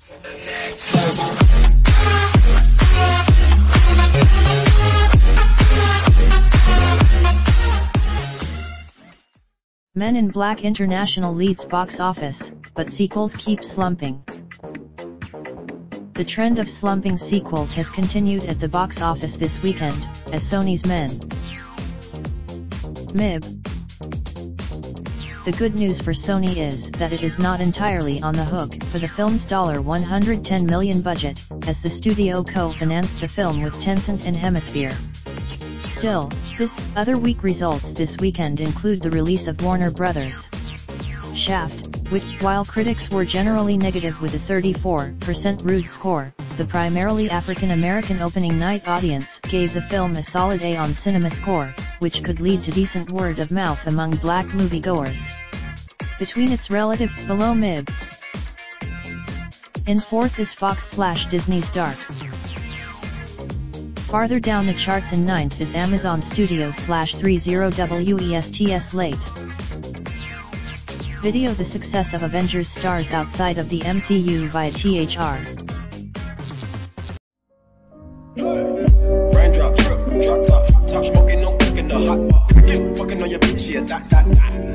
Men in Black International leads box office, but sequels keep slumping. The trend of slumping sequels has continued at the box office this weekend, as Sony's MIB. The good news for Sony is that it is not entirely on the hook for the film's $110 million budget, as the studio co-financed the film with Tencent and Hemisphere. Still, this other week results this weekend include the release of Warner Bros. Shaft, which, while critics were generally negative with a 34% rude score, the primarily African-American opening night audience gave the film a solid A on CinemaScore, which could lead to decent word of mouth among black moviegoers. Between its relative below MIB, in fourth is Fox/Disney's Dark. Farther down the charts in ninth is Amazon Studios/30WEST's Late Video. The success of Avengers stars outside of the MCU via THR. Raindrop, drop top, top smoking, no cooking the hot pot. Fucking on your bitch, yeah, that.